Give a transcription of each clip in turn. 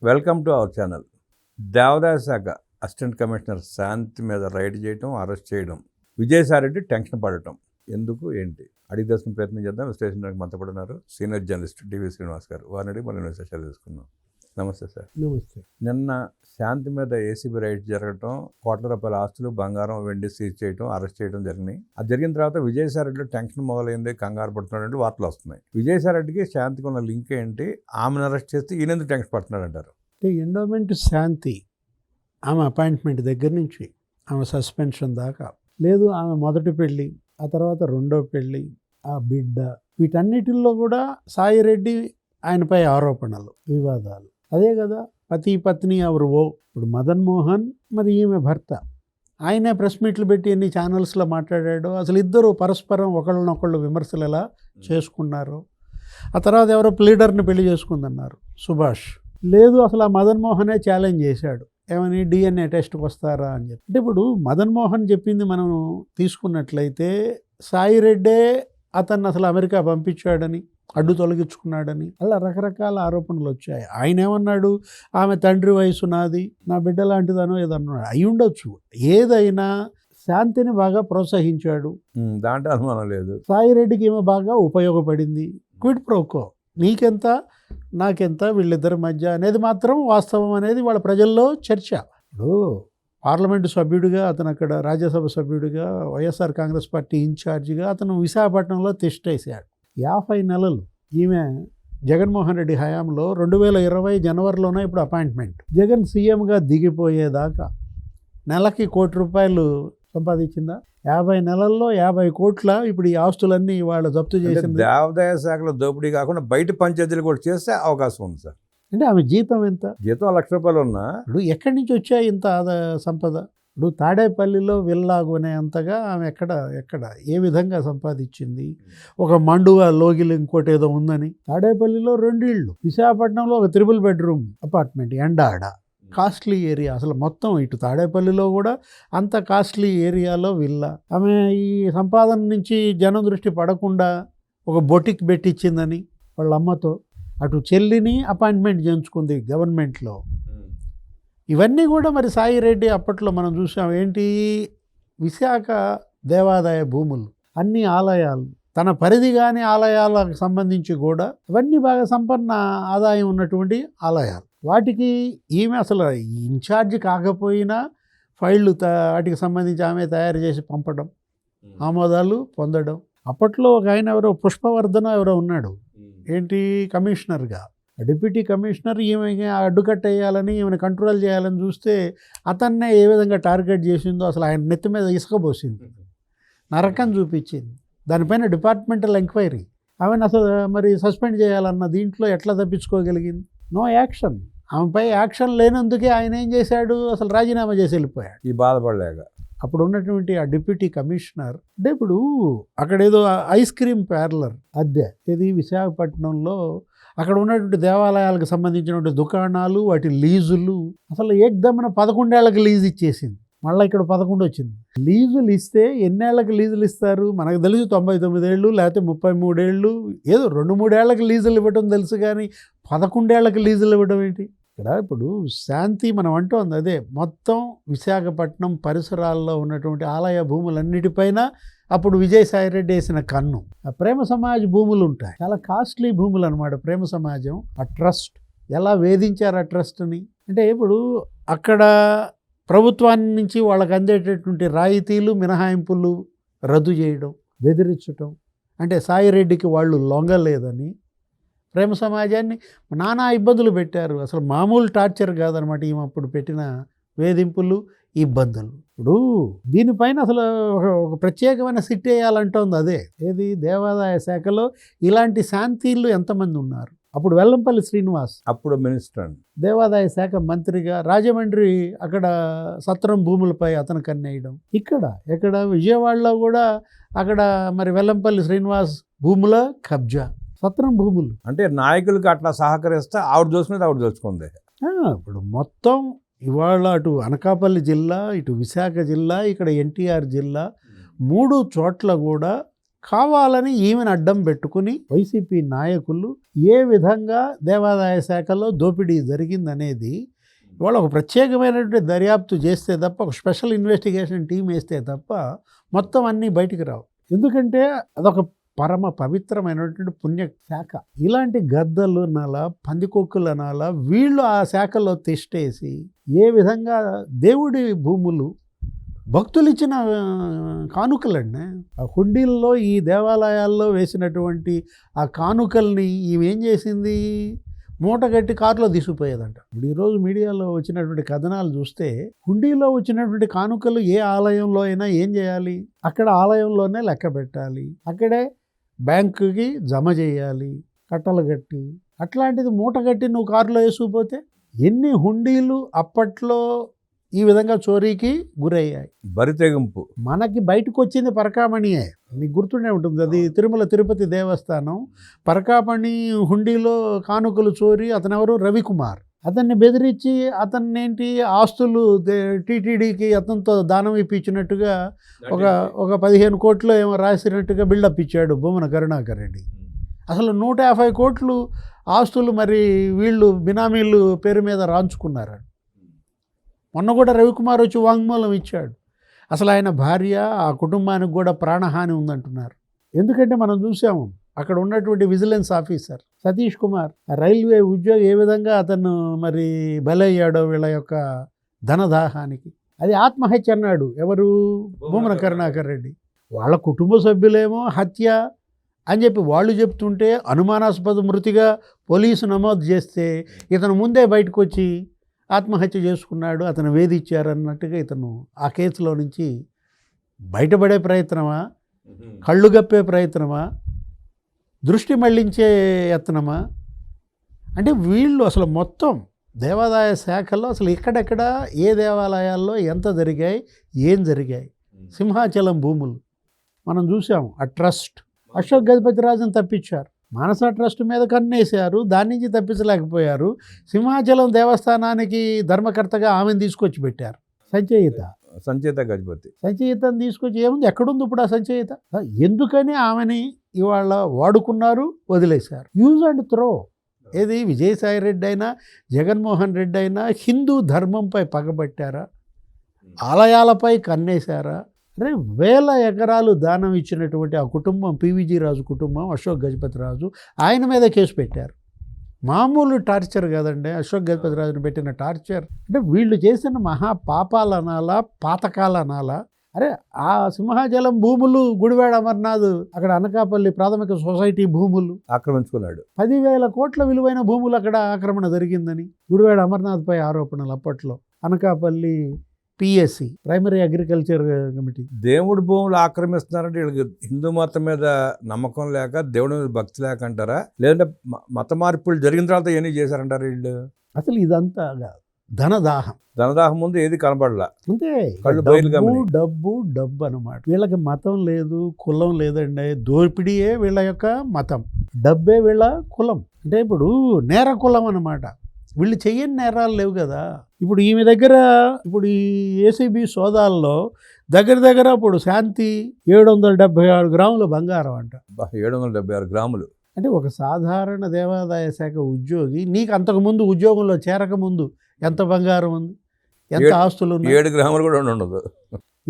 Welcome to our channel. దేవాదాయ శాఖ assistant commissioner శాంతి మీద రైడ్ చేయడం, అరెస్ట్ చేయడం, విజయసాయిరెడ్డి టెన్షన్ పడటం ఎందుకు ఏంటి అడిగి తెలుసుకునే ప్రయత్నం చేద్దాం. విశ్లేషించడానికి మనతో కూడా ఉన్నారు సీనియర్ జర్నలిస్ట్ డివి శ్రీనివాస్ గారు. వారిని అడిగి మనం విశేషాలు తీసుకుందాం. నమస్తే సార్. నమస్తే. నిన్న శాంతి మీద ఏసీబీ రైడ్ జరగటం, కోట్ల రూపాయల ఆస్తులు, బంగారం, వెండి సీజ్ చేయడం, అరెస్ట్ చేయడం జరిగినాయి. అది జరిగిన తర్వాత విజయసాయిరెడ్డిలో టెన్షన్ మొదలైంది, కంగారు పడుతున్నాడు వార్తలు వస్తున్నాయి. విజయసాయిరెడ్డికి శాంతికి ఉన్న లింక్ ఏంటి? ఆమెను అరెస్ట్ చేస్తే ఈయన ఎందుకు టెన్షన్ పడుతున్నాడు అంటారు? అంటే ఎండోమెంట్ శాంతి ఆమె అపాయింట్మెంట్ దగ్గర నుంచి ఆమె సస్పెన్షన్ దాకా, లేదు ఆమె మొదటి పెళ్ళి, ఆ తర్వాత రెండో పెళ్ళి, ఆ బిడ్డ, వీటన్నిటిల్లో కూడా సాయిరెడ్డి ఆయనపై ఆరోపణలు, వివాదాలు. అదే కదా పతి పత్ని ఎవరు ఓ. ఇప్పుడు మదన్ మోహన్ మరి ఈమె భర్త, ఆయనే ప్రెస్ మీట్లు పెట్టి ఎన్ని ఛానల్స్లో మాట్లాడాడో. అసలు ఇద్దరు పరస్పరం ఒకళ్ళనొకళ్ళు విమర్శలు ఎలా చేసుకున్నారు. ఆ తర్వాత ఎవరో ప్లీడర్ని పెళ్లి చేసుకుందన్నారు సుభాష్. లేదు అసలు ఆ మదన్ మోహనే ఛాలెంజ్ చేశాడు, ఏమని DNA టెస్ట్కి వస్తారా అని చెప్పి. అంటే ఇప్పుడు మదన్ మోహన్ చెప్పింది మనం తీసుకున్నట్లయితే సాయిరెడ్డే అతన్ని అసలు అమెరికా పంపించాడని, అడ్డు తొలగించుకున్నాడని, అలా రకరకాల ఆరోపణలు వచ్చాయి. ఆయన ఏమన్నాడు, ఆమె తండ్రి వయసు నాది, నా బిడ్డ లాంటిదనో ఏదన్నాడు. అయి ఉండొచ్చు. ఏదైనా శాంతిని బాగా ప్రోత్సహించాడు, దాంట్లో అనుమానం లేదు. సాయిరెడ్డికి ఏమో బాగా ఉపయోగపడింది. క్విడ్ ప్రోకో, నీకెంత నాకెంత వీళ్ళిద్దరి మధ్య అనేది మాత్రం వాస్తవం అనేది వాళ్ళ ప్రజల్లో చర్చ. ఇప్పుడు పార్లమెంటు సభ్యుడిగా అతను, అక్కడ రాజ్యసభ సభ్యుడిగా, వైఎస్ఆర్ కాంగ్రెస్ పార్టీ ఇన్ఛార్జిగా అతను విశాఖపట్నంలో తిష్టేశాడు 50 నెలలు. ఈమె జగన్మోహన్ రెడ్డి హయాంలో 2020 జనవరిలోనే ఇప్పుడు అపాయింట్మెంట్. జగన్ సీఎంగా దిగిపోయేదాకా నెలకి ₹1,00,00,000 సంపాదించిందా? 50 నెలల్లో 50 కోట్ల ఇప్పుడు ఈ ఆస్తులన్నీ వాళ్ళ జప్తు చేసింది. దేవాదాయ శాఖలో దోపిడీ కాకుండా బయట పంచాయతీలు కూడా చేస్తే అవకాశం ఉంది సార్. అంటే ఆమె జీతం ఎంత? జీతం ₹1,00,000 ఉన్నా ఇప్పుడు ఎక్కడి నుంచి వచ్చాయి ఇంత సంపద? ఇప్పుడు తాడేపల్లిలో విల్లా కొనేంతగా ఆమె ఎక్కడ ఏ విధంగా సంపాదించింది? ఒక మండువా లోగిల్ ఇంకోటి ఏదో ఉందని. తాడేపల్లిలో 2 ఇళ్ళు, విశాఖపట్నంలో ఒక 3 bedroom apartment, Endada, costly area. అసలు మొత్తం ఇటు తాడేపల్లిలో కూడా అంత కాస్ట్లీ ఏరియాలో విల్లా. ఆమె ఈ సంపాదన నుంచి జనం దృష్టి పడకుండా ఒక బొటిక్ పెట్టించిందని వాళ్ళ అమ్మతో, అటు చెల్లిని అపాయింట్మెంట్ చేయించుకుంది గవర్నమెంట్లో. ఇవన్నీ కూడా మరి సాయిరెడ్డి అప్పట్లో మనం చూసాం. ఏంటి, విశాఖ దేవాదాయ భూములు, అన్ని ఆలయాలు, తన పరిధి కాని ఆలయాలకు సంబంధించి కూడా ఇవన్నీ బాగా సంపన్న ఆదాయం ఉన్నటువంటి ఆలయాలు. వాటికి ఈమె అసలు ఇన్ఛార్జ్ కాకపోయినా ఫైళ్ళు వాటికి సంబంధించి ఆమె తయారు చేసి పంపడం, ఆమోదాలు పొందడం. అప్పట్లో ఒక ఆయన ఎవరో పుష్పవర్ధన ఎవరో ఉన్నాడు, ఏంటి కమిషనర్గా, డిప్యూటీ కమిషనర్. ఈమె అడ్డుకట్టేయాలని, ఈమెను కంట్రోల్ చేయాలని చూస్తే అతన్నే ఏ విధంగా టార్గెట్ చేసిందో, అసలు ఆయన నెత్తి మీద ఇసుక పోసింది, నరకం చూపించింది. దానిపైన డిపార్ట్మెంటల్ ఎంక్వైరీ. ఆమెను అసలు మరి సస్పెండ్ చేయాలన్న దీంట్లో ఎట్లా తప్పించుకోగలిగింది? No action. ఆమెపై యాక్షన్ లేనందుకే ఆయన ఏం చేశాడు, అసలు రాజీనామా చేసి వెళ్ళిపోయాడు. ఈ బాధపడలేక అప్పుడు ఉన్నటువంటి ఆ డిప్యూటీ కమిషనర్ అంటే ఇప్పుడు అక్కడేదో ఐస్ క్రీమ్ పార్లర్ అద్దె, ఇది విశాఖపట్నంలో అక్కడ ఉన్నటువంటి దేవాలయాలకు సంబంధించినటువంటి దుకాణాలు, వాటి లీజులు అసలు ఏకదమ్మున 11 ఏళ్ళకి లీజు ఇచ్చేసింది. మళ్ళీ ఇక్కడ 11 వచ్చింది. లీజులు ఇస్తే ఎన్నేళ్ళకి లీజులు ఇస్తారు మనకు తెలుసు, 99 ఏళ్ళు లేకపోతే 33 ఏళ్ళు, ఏదో 2-3 ఏళ్ళకి లీజులు ఇవ్వడం తెలుసు, కానీ 11 ఏళ్ళకి లీజులు ఇవ్వడం ఏంటి? ఇక్కడ ఇప్పుడు శాంతి మనం అంటోంది అదే, మొత్తం విశాఖపట్నం పరిసరాల్లో ఉన్నటువంటి ఆలయ భూములన్నిటిపైన అప్పుడు విజయసాయిరెడ్డి వేసిన కన్ను. ఆ ప్రేమ సమాజ్ భూములు ఉంటాయి, చాలా కాస్ట్లీ భూములు అనమాట. ప్రేమ సమాజం ఆ ట్రస్ట్ ఎలా వేధించారు ఆ ట్రస్ట్ని అంటే, ఇప్పుడు అక్కడ ప్రభుత్వాన్ని నుంచి వాళ్ళకి అందేటటువంటి రాయితీలు, మినహాయింపులు రద్దు చేయడం, బెదిరించడం. అంటే సాయిరెడ్డికి వాళ్ళు లొంగలేదని ప్రేమ సమాజాన్ని నానా ఇబ్బందులు పెట్టారు. అసలు మామూలు టార్చర్ కాదనమాట ఈమె అప్పుడు పెట్టిన వేధింపులు, ఇబ్బందులు. ఇప్పుడు దీనిపైన అసలు ఒక ప్రత్యేకమైన సిట్ వేయాలంటోంది. అదే ఏది, దేవాదాయ శాఖలో ఇలాంటి శాంతిళ్ళు ఎంతమంది ఉన్నారు? అప్పుడు వెల్లంపల్లి శ్రీనివాస్ అప్పుడు మినిస్టర్, దేవాదాయ శాఖ మంత్రిగా రాజమండ్రి అక్కడ సత్రం భూములపై అతను కన్నేయడం. ఎక్కడ విజయవాడలో కూడా అక్కడ మరి వెల్లంపల్లి శ్రీనివాస్ భూముల కబ్జా, సత్రం భూములు. అంటే నాయకులకు అట్లా సహకరిస్తే ఆవిడ చూసుకునేది ఆవిడ చూసుకుంది. ఇప్పుడు మొత్తం ఇవాళ అటు అనకాపల్లి జిల్లా, ఇటు విశాఖ జిల్లా, ఇక్కడ ఎన్టీఆర్ జిల్లా, 3 చోట్ల కూడా కావాలని ఈమెను అడ్డం పెట్టుకుని వైసీపీ నాయకులు ఏ విధంగా దేవాదాయ శాఖలో దోపిడీ జరిగిందనేది ఇవాళ ఒక ప్రత్యేకమైనటువంటి దర్యాప్తు చేస్తే తప్ప, ఒక స్పెషల్ ఇన్వెస్టిగేషన్ టీం వేస్తే తప్ప మొత్తం అన్నీ బయటికి రావు. ఎందుకంటే అదొక పరమ పవిత్రమైనటువంటి పుణ్య శాఖ. ఇలాంటి గద్దలు అనాలా, పందికొక్కులు అనాలా, వీళ్ళు ఆ శాఖలో తిష్టేసి ఏ విధంగా దేవుడి భూములు భక్తులు ఇచ్చిన కానుకలండి, ఆ హుండీల్లో ఈ దేవాలయాల్లో వేసినటువంటి ఆ కానుకల్ని ఈమెం చేసింది, మూటగట్టి కారులో తీసుకుపోయేదంట. ఇప్పుడు ఈరోజు మీడియాలో వచ్చినటువంటి కథనాలు చూస్తే హుండీలో వచ్చినటువంటి కానుకలు ఏ ఆలయంలో అయినా ఏం చేయాలి, అక్కడ ఆలయంలోనే లెక్క పెట్టాలి, అక్కడే బ్యాంకుకి జమ చేయాలి కట్టలు కట్టి. అట్లాంటిది మూటగట్టి నువ్వు కారులో వేసుకుపోతే ఎన్ని హుండీలు అప్పట్లో ఈ విధంగా చోరీకి గురయ్యాయి. బరితెగింపు మనకి బయటకు వచ్చింది పరకామణియే, నీకు గుర్తుండే ఉంటుంది. అది తిరుమల తిరుపతి దేవస్థానం. పరకామణి హుండీలో కానుకలు చోరీ, అతనెవరు, రవికుమార్. అతన్ని బెదిరించి అతన్ని ఏంటి ఆస్తులు టీటీడీకి అతనితో దానం ఇప్పించినట్టుగా ఒక 15 కోట్లు ఏమో రాసినట్టుగా బిల్డప్ ఇచ్చాడు భూమన కరుణాకర్ రెడ్డి. అసలు 150 కోట్లు ఆస్తులు మరి వీళ్ళు బినామీలు పేరు మీద రాంచుకున్నారు. మొన్న కూడా రవికుమార్ వచ్చి వాంగ్మూలం ఇచ్చాడు. అసలు ఆయన భార్య, ఆ కుటుంబానికి కూడా ప్రాణహాని ఉందంటున్నారు. ఎందుకంటే మనం చూసాము అక్కడ ఉన్నటువంటి vigilance officer Satish Kumar, railway ఉద్యోగి, ఏ విధంగా అతను మరి బలయ్యాడో వీళ్ళ యొక్క ధనదాహానికి. అది ఆత్మహత్య అన్నాడు ఎవరు, భూమన కరుణాకర్ రెడ్డి. వాళ్ళ కుటుంబ సభ్యులేమో హత్య అని చెప్పి వాళ్ళు చెప్తుంటే అనుమానాస్పద మృతిగా పోలీసు నమోదు చేస్తే ఇతను ముందే బయటకు వచ్చి ఆత్మహత్య చేసుకున్నాడు, అతను వేధించారన్నట్టుగా ఇతను ఆ కేసులో నుంచి బయటపడే ప్రయత్నమా, కళ్ళు గప్పే ప్రయత్నమా, దృష్టి మళ్లించే యత్నమా? అంటే వీళ్ళు అసలు మొత్తం దేవాదాయ శాఖలో అసలు ఎక్కడెక్కడ ఏ దేవాలయాల్లో ఎంత జరిగాయి, ఏం జరిగాయి. సింహాచలం భూములు మనం చూసాము. ఆ ట్రస్ట్ అశోక్ గజపతిరాజును తప్పించారు, మానస ట్రస్ట్ మీద కన్నేశారు, దాని నుంచి తప్పించలేకపోయారు. సింహాచలం దేవస్థానానికి ధర్మకర్తగా ఆమెను తీసుకొచ్చి పెట్టారు, సంచేత గజపతి. సంచయితను తీసుకొచ్చి ఏముంది, ఎక్కడుంది ఇప్పుడు ఆ సంచయిత? ఎందుకని ఆమెని ఇవాళ వాడుకున్నారు, వదిలేశారు. Use and throw. ఏది విజయసాయి రెడ్డి అయినా జగన్మోహన్ రెడ్డి అయినా హిందూ ధర్మంపై పగబట్టారా, ఆలయాలపై కన్నేశారా? అరే వేల ఎకరాలు దానం ఇచ్చినటువంటి ఆ కుటుంబం, పివిజి రాజు కుటుంబం, అశోక్ గజపతి రాజు, ఆయన మీద కేసు పెట్టారు. మామూలు టార్చర్ కాదండి అశోక్ గజపతి రాజుని పెట్టిన టార్చర్. అంటే వీళ్ళు చేసిన మహా పాపాలు అనాలా, పాతకాలు అనాలా? అరే ఆ సింహాచలం భూములు, గుడివాడ అమర్నాథ్ అక్కడ అనకాపల్లి ప్రాథమిక సొసైటీ భూములు ఆక్రమించుకున్నాడు. 10,000 కోట్ల విలువైన భూములు అక్కడ ఆక్రమణ జరిగిందని గుడివాడ అమర్నాథ్పై ఆరోపణలు. అప్పట్లో Anakapalli PSC, primary agriculture committee. దేవుడి భూములు ఆక్రమిస్తున్నారంటే వీళ్ళకి హిందూ మతం మీద నమ్మకం లేక, దేవుడి మీద భక్తి లేక అంటారా, లేదంటే మత మార్పులు జరిగిన తర్వాత ఏమీ చేశారంటారు వీళ్ళు? అసలు ఇదంతా ధనదాహం ముందు ఏది కనపడలా, అంతే. డబ్బు అనమాట. వీళ్ళకి మతం లేదు, కులం లేదండి. దోపిడీయే వీళ్ళ యొక్క మతం, డబ్బే వీళ్ళ కులం. అంటే ఇప్పుడు నేర కులం అన్నమాట. వీళ్ళు చెయ్యని నేరాలు లేవు కదా. ఇప్పుడు ఈమె దగ్గర ఇప్పుడు ఈ ఏసీబీ సోదాల్లో దగ్గర ఇప్పుడు శాంతి 776 గ్రాముల బంగారం అంట. 776 గ్రాములు అంటే ఒక సాధారణ దేవాదాయ శాఖ ఉద్యోగి, నీకు అంతకుముందు ఉద్యోగంలో చేరకముందు ఎంత బంగారం ఉంది, ఎంత ఆస్తులు ఉన్నాయి? 7 గ్రాములు కూడా ఉండదు.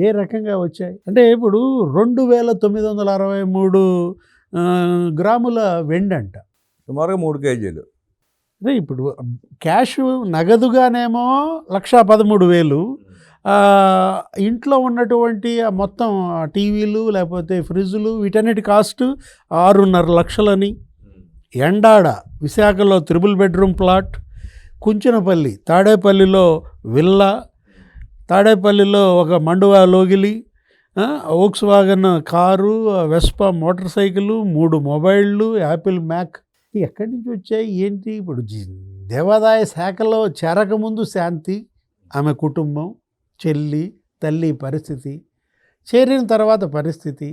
ఏ రకంగా వచ్చాయి అంటే ఇప్పుడు 2963 గ్రాముల వెండి అంట, సుమారుగా 3 కేజీలు. అదే ఇప్పుడు క్యాష్ నగదుగానేమో 1,13,000. ఇంట్లో ఉన్నటువంటి మొత్తం టీవీలు లేకపోతే ఫ్రిడ్జ్లు వీటన్నిటి కాస్ట్ 6.5 లక్షలని. ఎండాడ విశాఖలో 3 బెడ్రూమ్ ప్లాట్, కుంచనపల్లి తాడేపల్లిలో విల్లా, తాడేపల్లిలో ఒక మండువా లోగిలి, Volkswagen car, Vespa motorcycle, 3 మొబైళ్ళు, యాపిల్ మ్యాక్. ఎక్కడి నుంచి వచ్చాయి ఏంటి? ఇప్పుడు దేవాదాయ శాఖలో చేరకముందు శాంతి, ఆమె కుటుంబం, చెల్లి, తల్లి పరిస్థితి, చేరిన తర్వాత పరిస్థితి,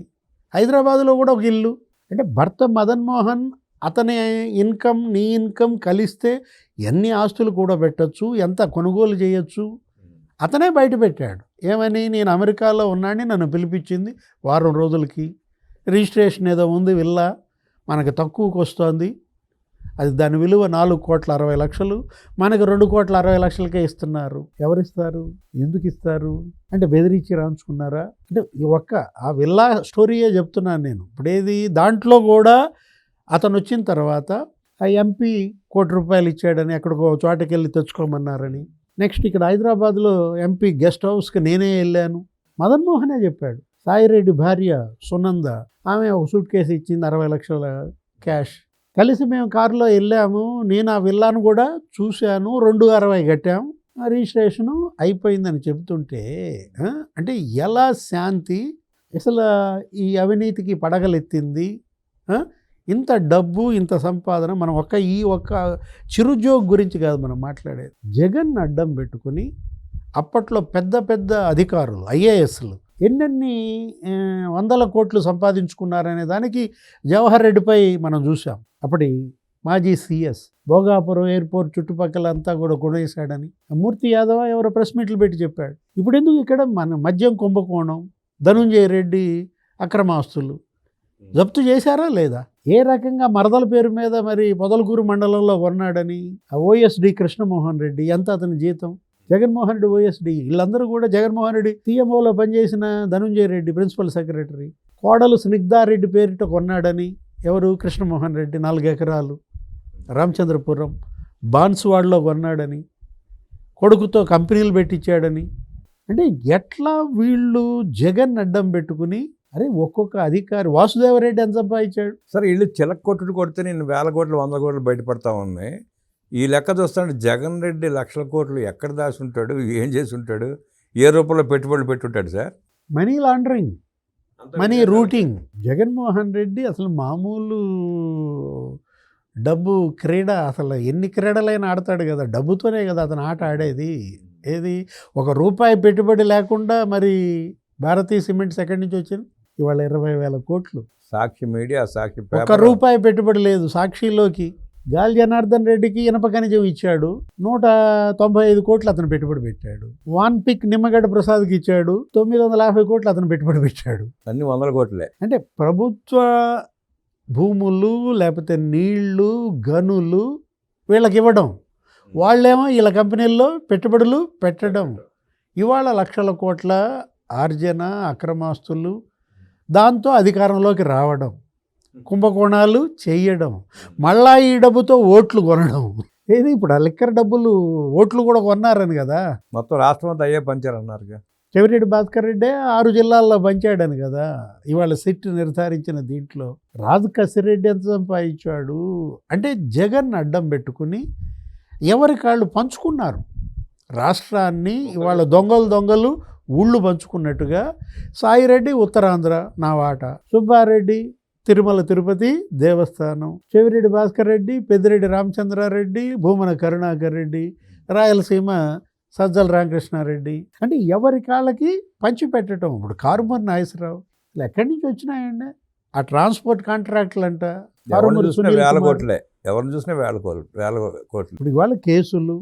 హైదరాబాదులో కూడా ఒక ఇల్లు. అంటే భర్త మదన్ మోహన్, అతని ఇన్కమ్ నీ ఇన్కమ్ కలిస్తే ఎన్ని ఆస్తులు కూడా పెట్టచ్చు, ఎంత కొనుగోలు చేయొచ్చు. అతనే బయట పెట్టాడు ఏమని, నేను అమెరికాలో ఉన్నానని నన్ను పిలిపించింది వారం రోజులకి, రిజిస్ట్రేషన్ ఏదో ఉంది విల్లా మనకు తక్కువకు వస్తుంది, అది దాని విలువ 4,60,00,000, మనకు 2,60,00,000కే ఇస్తున్నారు. ఎవరిస్తారు, ఎందుకు ఇస్తారు అంటే బెదిరించి రాంచుకున్నారా అంటే ఈ ఒక్క ఆ విల్లా స్టోరీయే చెప్తున్నాను నేను. ఇప్పుడేది దాంట్లో కూడా అతను వచ్చిన తర్వాత ఆ ఎంపీ ₹1,00,00,000 ఇచ్చాడని ఎక్కడికో చోటకి వెళ్ళి తెచ్చుకోమన్నారని. నెక్స్ట్ ఇక్కడ హైదరాబాద్లో ఎంపీ గెస్ట్ హౌస్కి నేనే వెళ్ళాను, మదన్ మోహనే చెప్పాడు. సాయిరెడ్డి భార్య సునంద, ఆమె ఒక సూట్ కేసు ఇచ్చింది, 60 లక్షల క్యాష్. కలిసి మేము కారులో వెళ్ళాము, నేను ఆ విల్లాను కూడా చూశాను, 260 కట్టాము, రిజిస్ట్రేషను అయిపోయిందని చెబుతుంటే అంటే ఎలా శాంతి అసలు ఈ అవినీతికి పడగలెత్తింది. ఇంత డబ్బు, ఇంత సంపాదన. మనం ఈ ఒక్క చిరుజోగ్ గురించి కాదు మనం మాట్లాడేది. జగన్ అడ్డం పెట్టుకుని అప్పట్లో పెద్ద పెద్ద అధికారులు, ఐఏఎస్లు ఎన్నెన్ని 100 కోట్లు సంపాదించుకున్నారనే దానికి జవహర్ రెడ్డిపై మనం చూసాం. అప్పటి మాజీ సిఎస్ భోగాపురం ఎయిర్పోర్ట్ చుట్టుపక్కల అంతా కూడా కొనేశాడని మూర్తి యాదవ్ ఎవరో ప్రెస్ మీట్లు పెట్టి చెప్పాడు. ఇప్పుడు ఎందుకు ఇక్కడ మన మద్యం కుంభకోణం, ధనుంజయ రెడ్డి అక్రమాస్తులు జప్తు చేశారా లేదా? ఏ రకంగా మరదల పేరు మీద మరి పొదలకూరు మండలంలో కొన్నాడని ఆ ఓఎస్డి కృష్ణమోహన్ రెడ్డి, ఎంత అతని జీతం, జగన్మోహన్ రెడ్డి ఓఎస్డి, వీళ్ళందరూ కూడా జగన్మోహన్ రెడ్డి సీఎంఓలో పనిచేసిన ధనుంజయ రెడ్డి ప్రిన్సిపల్ సెక్రటరీ, కోడలు స్నిగ్ధారెడ్డి పేరిట కొన్నాడని ఎవరు, కృష్ణమోహన్ రెడ్డి 4 ఎకరాలు రామచంద్రపురం బాన్సువాడలో కొన్నాడని, కొడుకుతో కంపెనీలు పెట్టించాడని. అంటే ఎట్లా వీళ్ళు జగన్ అడ్డం పెట్టుకుని అరే ఒక్కొక్క అధికారి వాసుదేవరెడ్డి ఎంత సంపాదించాడు. సరే వీళ్ళు చిలక కొట్టుడు కొడితే నేను 1,000 కోట్లు 100 కోట్లు బయటపడతా ఉన్నాయి. ఈ లెక్క చూస్తాను జగన్ రెడ్డి లక్షల కోట్లు ఎక్కడ దాచి ఉంటాడు, ఏం చేసి ఉంటాడు, ఏ రూపంలో పెట్టుబడులు పెట్టుంటాడు sir? Money laundering, money routing. Jaganmohan Reddy అసలు మామూలు డబ్బు క్రీడ, అసలు ఎన్ని క్రీడలైనా ఆడతాడు కదా, డబ్బుతోనే కదా అతను ఆట ఆడేది. ఏది ₹1 పెట్టుబడి లేకుండా మరి భారతీయ సిమెంట్స్ ఎక్కడి నుంచి వచ్చింది? ఇవాళ 20,000 కోట్లు. సాక్షి మీడియా, సాక్షి ₹1 పెట్టుబడి లేదు సాక్షిలోకి. గాలి జనార్దన్ రెడ్డికి ఇనప ఖనిజం ఇచ్చాడు, 195 కోట్లు అతను పెట్టుబడి పెట్టాడు. వాన్పిక్ నిమ్మగడ్డ ప్రసాద్కి ఇచ్చాడు, 950 కోట్లు అతను పెట్టుబడి పెట్టాడు. అన్ని 100 కోట్లే. అంటే ప్రభుత్వ భూములు లేకపోతే నీళ్లు గనులు వీళ్ళకి ఇవ్వడం, వాళ్ళేమో వీళ్ళ కంపెనీల్లో పెట్టుబడులు పెట్టడం. ఇవాళ లక్షల కోట్ల ఆర్జన, అక్రమాస్తులు, దాంతో అధికారంలోకి రావడం, కుంభకోణాలు చేయడం, మళ్ళా ఈ డబ్బుతో ఓట్లు కొనడం. ఏది ఇప్పుడు ఆ లిక్కర్ డబ్బులు ఓట్లు కూడా కొన్నారని కదా. మొత్తం రాష్ట్రం అంతా అయ్యే పంచారన్నారు. చెవిరెడ్డి భాస్కర్ రెడ్డి 6 జిల్లాల్లో పంచాడని కదా ఇవాళ సిట్ నిర్ధారించిన దీంట్లో. రాజు కసిరెడ్డి ఎంత సంపాదించాడు అంటే జగన్ అడ్డం పెట్టుకుని ఎవరి కాళ్ళు పంచుకున్నారు రాష్ట్రాన్ని. ఇవాళ దొంగలు ఊళ్ళు పంచుకున్నట్టుగా సాయిరెడ్డి ఉత్తరాంధ్ర నా వాట, సుబ్బారెడ్డి తిరుమల తిరుపతి దేవస్థానం, చెవిరెడ్డి భాస్కర్ రెడ్డి, పెద్దిరెడ్డి రామచంద్రారెడ్డి, భూమన కరుణాకర్ రెడ్డి, రాయలసీమ సజ్జల రామకృష్ణారెడ్డి. అంటే ఎవరి కాళ్ళకి పంచి పెట్టడం. ఇప్పుడు కారుమూరి నాగేశ్వరరావు ఎక్కడి నుంచి వచ్చినాయండి ఆ ట్రాన్స్పోర్ట్ కాంట్రాక్ట్లు అంట, ఎవరిని చూసినా 1,000 కోట్లే, ఎవరిని చూసినా 1,000 కోట్లు. ఇప్పుడు ఇవాళ కేసులు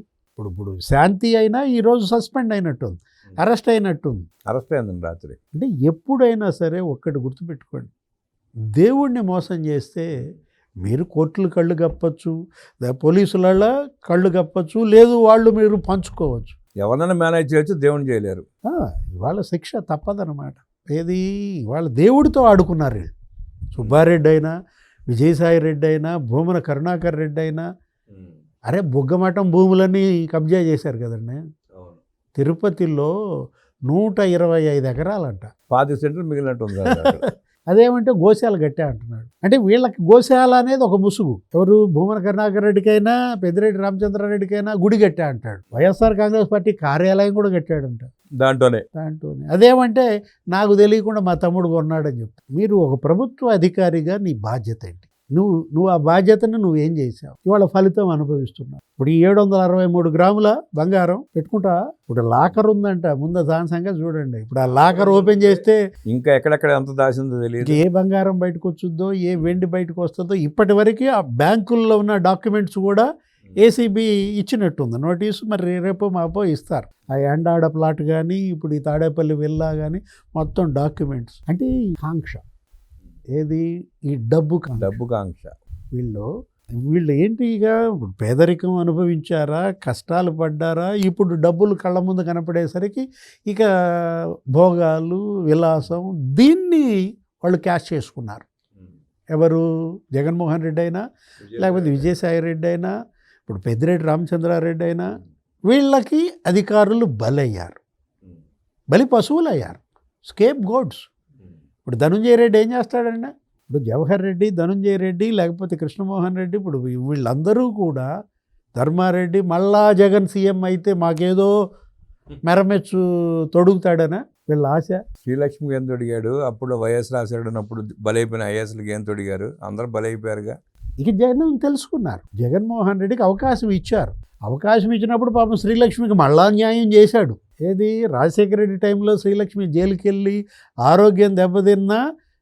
ఇప్పుడు శాంతి అయినా ఈరోజు సస్పెండ్ అయినట్టుంది, అరెస్ట్ అయినట్టుంది. అరెస్ట్ అయిందండి రాత్రి. అంటే ఎప్పుడైనా సరే ఒక్కటి గుర్తుపెట్టుకోండి, దేవుణ్ణి మోసం చేస్తే మీరు కోర్టులు కళ్ళు కప్పచ్చు, పోలీసుల కళ్ళు కప్పచ్చు, లేదు వాళ్ళు మీరు పంచుకోవచ్చు. ఎవరైనా మేనేజ్ చేయొచ్చు, దేవుని చేయలేరు. ఇవాళ శిక్ష తప్పదన్నమాట. ఏది ఇవాళ దేవుడితో ఆడుకున్నారు. సుబ్బారెడ్డి అయినా, విజయసాయి రెడ్డి అయినా, భూమన కరుణాకర్ రెడ్డి అయినా, అరే బుగ్గమఠం భూములన్నీ కబ్జా చేశారు కదండి. తిరుపతిలో 125 ఎకరాలంట, 10 సెంట్లు మిగిలినట్టు ఉంది. అదేమంటే గోశాల గట్టే అంటున్నాడు. అంటే వీళ్ళకి గోశాల అనేది ఒక ముసుగు. ఎవరు భూమన కరుణాకర్ రెడ్డికైనా పెద్దిరెడ్డి రామచంద్రారెడ్డికైనా గుడి కట్టా అంటాడు. వైఎస్ఆర్ కాంగ్రెస్ పార్టీ కార్యాలయం కూడా కట్టాడంట దాంట్లోనే. అదేమంటే నాకు తెలియకుండా మా తమ్ముడు కొన్నాడని చెప్తా. మీరు ఒక ప్రభుత్వ అధికారిగా నీ బాధ్యత ఏంటి? నువ్వు ఆ బాధ్యతను నువ్వేం చేసావు? ఇవాళ ఫలితం అనుభవిస్తున్నావు. ఇప్పుడు 763 గ్రాముల బంగారం పెట్టుకుంటా. ఇప్పుడు లాకర్ ఉందంట, ముందు దాని సంగతి చూడండి. ఇప్పుడు ఆ లాకర్ ఓపెన్ చేస్తే ఇంకా ఎక్కడెక్కడ ఎంత దాచిందో తెలియదు. ఏ బంగారం బయటకు వచ్చుద్దో, ఏ వెండి బయటకు వస్తుందో. ఇప్పటి వరకు ఆ బ్యాంకుల్లో ఉన్న డాక్యుమెంట్స్ కూడా ఏసీబీ ఇచ్చినట్టుంది నోటీసు. మరి రేపు మాపో ఇస్తారు. ఆ ఎండాడ ప్లాట్ కానీ ఇప్పుడు ఈ తాడేపల్లి విల్లా కానీ మొత్తం డాక్యుమెంట్స్. అంటే ఈ కాంక్ష ఏది ఈ డబ్బు కాంక్ష. డబ్బు కాంక్ష. వీళ్ళు ఏంటి, ఇక ఇప్పుడు పేదరికం అనుభవించారా, కష్టాలు పడ్డారా, ఇప్పుడు డబ్బులు కళ్ళ ముందు కనపడేసరికి ఇక భోగాలు విలాసం దీన్ని వాళ్ళు క్యాష్ చేసుకున్నారు. ఎవరు, జగన్మోహన్ రెడ్డి అయినా లేకపోతే విజయసాయి రెడ్డి అయినా ఇప్పుడు పెద్దిరెడ్డి రామచంద్రారెడ్డి అయినా వీళ్ళకి అధికారులు బలయ్యారు, బలి పశువులు అయ్యారు, స్కేప్ గోడ్స్. ఇప్పుడు ధనుంజయ రెడ్డి ఏం చేస్తాడండి, ఇప్పుడు జవహర్ రెడ్డి, ధనుంజయ రెడ్డి, లేకపోతే కృష్ణమోహన్ రెడ్డి, ఇప్పుడు వీళ్ళందరూ కూడా ధర్మారెడ్డి మళ్ళా జగన్ సీఎం అయితే మాకేదో మెరమెచ్చు తొడుగుతాడనా వీళ్ళ ఆశ. శ్రీలక్ష్మికి ఏం తొడిగాడు, అప్పుడు వైఎస్ రాజశేఖర్ అప్పుడు బలైపోయిన ఐఎస్లకి ఏం తొడిగారు, అందరూ బలైపోయారుగా. ఇక జగన్ తెలుసుకున్నారు, జగన్మోహన్ రెడ్డికి అవకాశం ఇచ్చారు. అవకాశం ఇచ్చినప్పుడు పాపం శ్రీలక్ష్మికి మళ్ళా న్యాయం చేశాడు. ఏది, రాజశేఖర రెడ్డి టైంలో శ్రీలక్ష్మి జైలుకి వెళ్ళి ఆరోగ్యం దెబ్బతిన్నా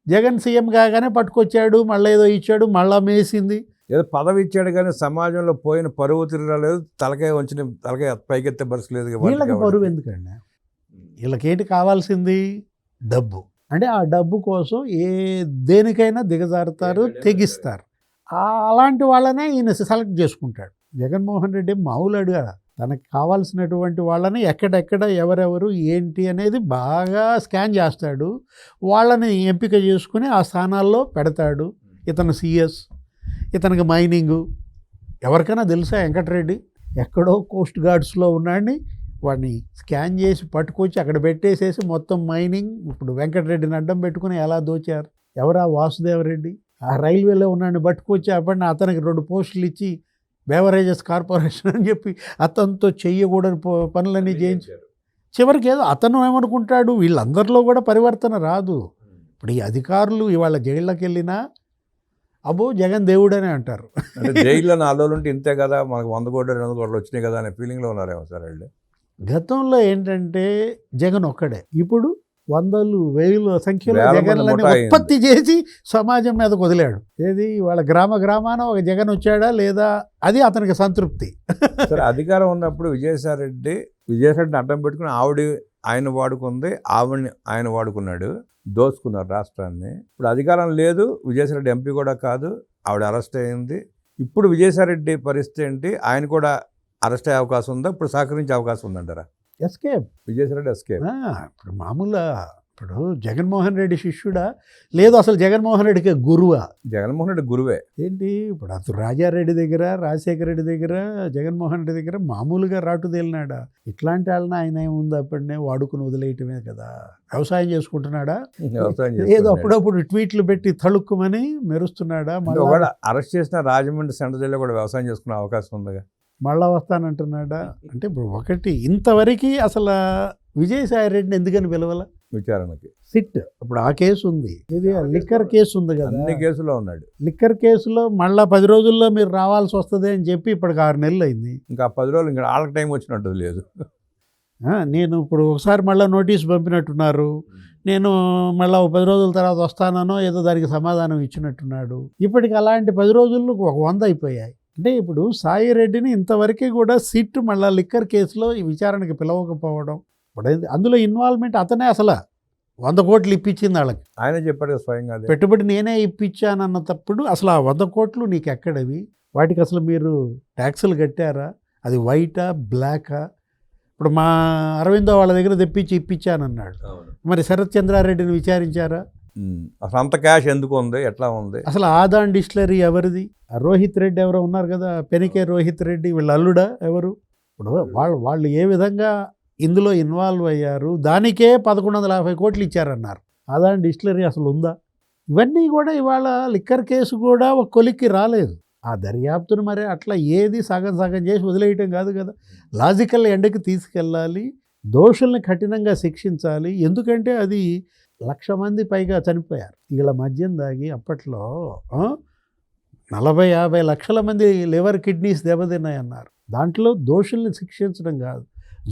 జగన్ సీఎం కాగానే పట్టుకొచ్చాడు, మళ్ళీ ఏదో ఇచ్చాడు, మళ్ళా మేసింది. ఏదో పదవి ఇచ్చాడు కానీ సమాజంలో పోయిన పరువు తిరగలేదు, తలకాయ పైకెత్తే పరిస్థితి లేదు. వీళ్ళకి పరువు ఎందుకండి, వీళ్ళకేంటి కావాల్సింది, డబ్బు. అంటే ఆ డబ్బు కోసం దేనికైనా దిగజారుతారు, తెగిస్తారు. అలాంటి వాళ్ళనే ఈయన సెలెక్ట్ చేసుకుంటాడు. జగన్మోహన్ రెడ్డి మామూలుగా తనకు కావాల్సినటువంటి వాళ్ళని ఎక్కడెక్కడ ఎవరెవరు ఏంటి అనేది బాగా స్కాన్ చేస్తాడు, వాళ్ళని ఎంపిక చేసుకుని ఆ స్థానాల్లో పెడతాడు. ఇతను సిఎస్, ఇతనికి మైనింగు. ఎవరికైనా తెలుసా వెంకటరెడ్డి ఎక్కడో కోస్ట్ గార్డ్స్లో ఉన్నాడని వాడిని స్కాన్ చేసి పట్టుకొచ్చి అక్కడ పెట్టేసేసి మొత్తం మైనింగ్. ఇప్పుడు వెంకటరెడ్డిని అడ్డం పెట్టుకుని ఎలా దోచారు, ఎవరా వాసుదేవరెడ్డి, ఆ రైల్వేలో ఉన్నాడిని పట్టుకొచ్చి అతనికి 2 పోస్టులు ఇచ్చి బేవరేజెస్ కార్పొరేషన్ అని చెప్పి అతనితో చెయ్యకూడని పనులన్నీ చేయించారు. చివరికి ఏదో అతను ఏమనుకుంటాడు, వీళ్ళందరిలో కూడా పరివర్తన రాదు. ఇప్పుడు ఈ అధికారులు ఇవాళ జైళ్ళకి వెళ్ళినా అబ్బో జగన్ దేవుడనే అంటారు. జైల్లో 4 రోజులు ఉంటే ఇంతే కదా, మనకు 100 కోట్లు 200 కోట్లు వచ్చినాయి కదా అనే ఫీలింగ్లో ఉన్నారేమో సార్ వాళ్ళు. గతంలో ఏంటంటే జగన్ ఒక్కడే, ఇప్పుడు వందలు వేల సంఖ్యలో జగన్లని ఉత్పత్తి చేసి సమాజం మీద వదిలాడు. ఏది, వాళ్ళ గ్రామాన ఒక జగన్ వచ్చాడా లేదా, అది అతనికి సంతృప్తి. సరే, అధికారం ఉన్నప్పుడు విజయసాయి రెడ్డిని అడ్డం పెట్టుకుని ఆయన వాడుకుంది, ఆయన వాడుకున్నాడు, దోచుకున్నారు రాష్ట్రాన్ని. ఇప్పుడు అధికారం లేదు, విజయసాయి రెడ్డి ఎంపీ కూడా కాదు, ఆవిడ అరెస్ట్ అయింది. ఇప్పుడు విజయసాయి రెడ్డి పరిస్థితి ఏంటి, ఆయన కూడా అరెస్ట్ అయ్యే అవకాశం ఉందా, ఇప్పుడు సహకరించే అవకాశం ఉందంటారా? Escape, Vijayasai Reddy escape. ఇప్పుడు మామూలుగా ఇప్పుడు జగన్మోహన్ రెడ్డి శిష్యుడా లేదు అసలు జగన్మోహన్ రెడ్డికి గురువా? జగన్మోహన్ రెడ్డి గురువే. ఏంటి, ఇప్పుడు అసలు రాజారెడ్డి దగ్గర, రాజశేఖర రెడ్డి దగ్గర, జగన్మోహన్ రెడ్డి దగ్గర మామూలుగా రాటు తేలినాడా? ఇట్లాంటి వాళ్ళని ఆయన ఏముంది అప్పుడనే వాడుకుని వదిలేయటమే కదా. వ్యవసాయం చేసుకుంటున్నాడా, ఏదో అప్పుడప్పుడు ట్వీట్లు పెట్టి తళుక్కుమని మెరుస్తున్నాడా? మళ్ళీ అరెస్ట్ చేసిన రాజమండ్రి సెంట్రల్ జైల్లో కూడా వ్యవసాయం చేసుకునే అవకాశం ఉందిగా, మళ్ళా వస్తానంటున్నాడా? అంటే ఇప్పుడు ఒకటి, ఇంతవరకు అసలు విజయసాయి రెడ్డిని ఎందుకని పిలవాల విచారణకి? సిట్ ఇప్పుడు ఆ కేసు ఉంది, ఇది లిక్కర్ కేసు ఉంది కదా, అన్ని కేసులో ఉన్నాడు. లిక్కర్ కేసులో మళ్ళీ 10 రోజుల్లో మీరు రావాల్సి వస్తుంది అని చెప్పి ఇప్పటికి 6 నెలలు అయింది. ఇంకా 10 రోజులు ఇంకా వాళ్ళకి టైం వచ్చినట్టు లేదు. నేను ఇప్పుడు ఒకసారి మళ్ళీ నోటీస్ పంపినట్టున్నారు, నేను మళ్ళీ 10 రోజుల తర్వాత వస్తానో ఏదో దానికి సమాధానం ఇచ్చినట్టున్నాడు. ఇప్పటికి అలాంటి 10 రోజుల్లో 100 అయిపోయాయి. అంటే ఇప్పుడు సాయి రెడ్డిని ఇంతవరకు కూడా సిట్ మళ్ళీ లిక్కర్ కేసులో ఈ విచారణకి పిలవకపోవడం, ఇప్పుడు అందులో ఇన్వాల్వ్మెంట్ అతనే అసలు 100 కోట్లు ఇప్పించింది వాళ్ళకి. ఆయన చెప్పాడు స్వయంగా, పెట్టుబడి నేనే ఇప్పించానన్న తప్పుడు అసలు ఆ 100 కోట్లు నీకు ఎక్కడవి, వాటికి అసలు మీరు ట్యాక్సులు కట్టారా, అది వైటా బ్లాకా? ఇప్పుడు మా అరవిందో వాళ్ళ దగ్గర తెప్పించి ఇప్పించానన్నాడు, మరి శరత్ చంద్రారెడ్డిని విచారించారా? అసలు అంత క్యాష్ ఎందుకు ఉంది, ఎట్లా ఉంది? అసలు ఆదాన్ డిస్టిలరీ ఎవరిది? రోహిత్ రెడ్డి ఎవరో ఉన్నారు కదా, పెనికే రోహిత్ రెడ్డి, వీళ్ళ అల్లుడా ఎవరు? ఇప్పుడు వాళ్ళు ఏ విధంగా ఇందులో ఇన్వాల్వ్ అయ్యారు, దానికే 1150 కోట్లు ఇచ్చారన్నారు. ఆదాన్ డిస్టిలరీ అసలు ఉందా? ఇవన్నీ కూడా ఇవాళ లిక్కర్ కేసు కూడా ఒక కొలిక్కి రాలేదు. ఆ దర్యాప్తును మరి అట్లా ఏది సగం చేసి వదిలేయటం కాదు కదా, లాజికల్ ఎండ్కి తీసుకెళ్ళాలి, దోషుల్ని కఠినంగా శిక్షించాలి. ఎందుకంటే అది 1,00,000 మంది పైగా చనిపోయారు వీళ్ళ మద్యం దాగి. అప్పట్లో 40-50 లక్షల మంది లివర్ కిడ్నీస్ దెబ్బతిన్నాయన్నారు. దాంట్లో దోషుల్ని శిక్షించడం కాదు,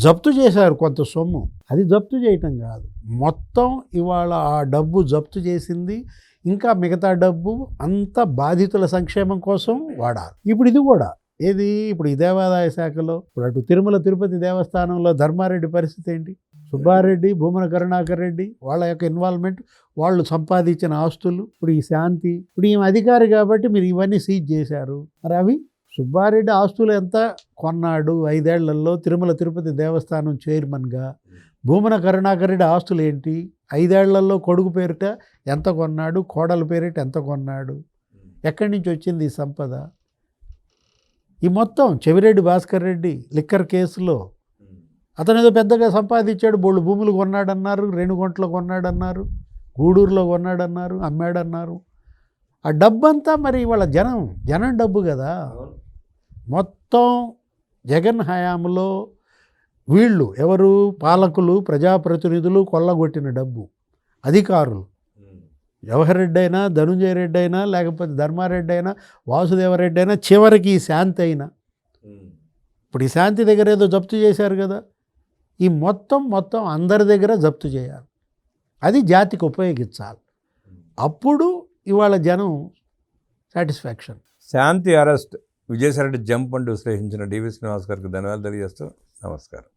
జప్తు చేశారు కొంత సొమ్ము, అది జప్తు చేయటం కాదు, మొత్తం ఇవాళ ఆ డబ్బు జప్తు చేసింది, ఇంకా మిగతా డబ్బు అంతా బాధితుల సంక్షేమం కోసం వాడాలి. ఇప్పుడు ఇది కూడా ఏది, ఇప్పుడు ఈ దేవాదాయ శాఖలో ఇప్పుడు అటు తిరుమల తిరుపతి దేవస్థానంలో ధర్మారెడ్డి పరిస్థితి ఏంటి? సుబ్బారెడ్డి, భూమన కరుణాకర్ రెడ్డి వాళ్ళ యొక్క ఇన్వాల్వ్మెంట్, వాళ్ళు సంపాదించిన ఆస్తులు, ఇప్పుడు ఈ శాంతి, ఇప్పుడు ఈమె అధికారి కాబట్టి మీరు ఇవన్నీ సీజ్ చేశారు. మరి అవి సుబ్బారెడ్డి ఆస్తులు ఎంత కొన్నాడు 5 ఏళ్లలో తిరుమల తిరుపతి దేవస్థానం చైర్మన్గా? భూమన కరుణాకర్ రెడ్డి ఆస్తులు ఏంటి? 5 ఏళ్లలో కొడుకు పేరిట ఎంత కొన్నాడు, కోడల పేరిట ఎంత కొన్నాడు? ఎక్కడి నుంచి వచ్చింది ఈ సంపద? ఈ మొత్తం చెవిరెడ్డి భాస్కర్ రెడ్డి లిక్కర్ కేసులో అతను ఏదో పెద్దగా సంపాదించాడు, బోళ్ళు భూములు కొన్నాడన్నారు, రేణుగుంటలో కొన్నాడన్నారు, గూడూరులో కొన్నాడన్నారు, అమ్మాడన్నారు. ఆ డబ్బంతా మరి వాళ్ళ జనం డబ్బు కదా. మొత్తం జగన్ హయాంలో వీళ్ళు ఎవరు? పాలకులు, ప్రజాప్రతినిధులు కొల్లగొట్టిన డబ్బు, అధికారులు, జవహర్ రెడ్డి అయినా, ధనుంజయ రెడ్డి అయినా, లేకపోతే ధర్మారెడ్డి అయినా, వాసుదేవరెడ్డి అయినా, చివరికి ఈ శాంతి అయినా. ఇప్పుడు ఈ శాంతి దగ్గర ఏదో జప్తు చేశారు కదా. ఈ మొత్తం అందరి దగ్గర జప్తు చేయాలి, అది జాతికి ఉపయోగించాలి. అప్పుడు ఇవాళ జనం సాటిస్ఫాక్షన్. శాంతి అరెస్ట్, విజయసాయిరెడ్డి జంప్ అంటూ విశ్లేషించిన డివి శ్రీనివాస్ గారికి ధన్యవాదాలు తెలియజేస్తూ నమస్కారం.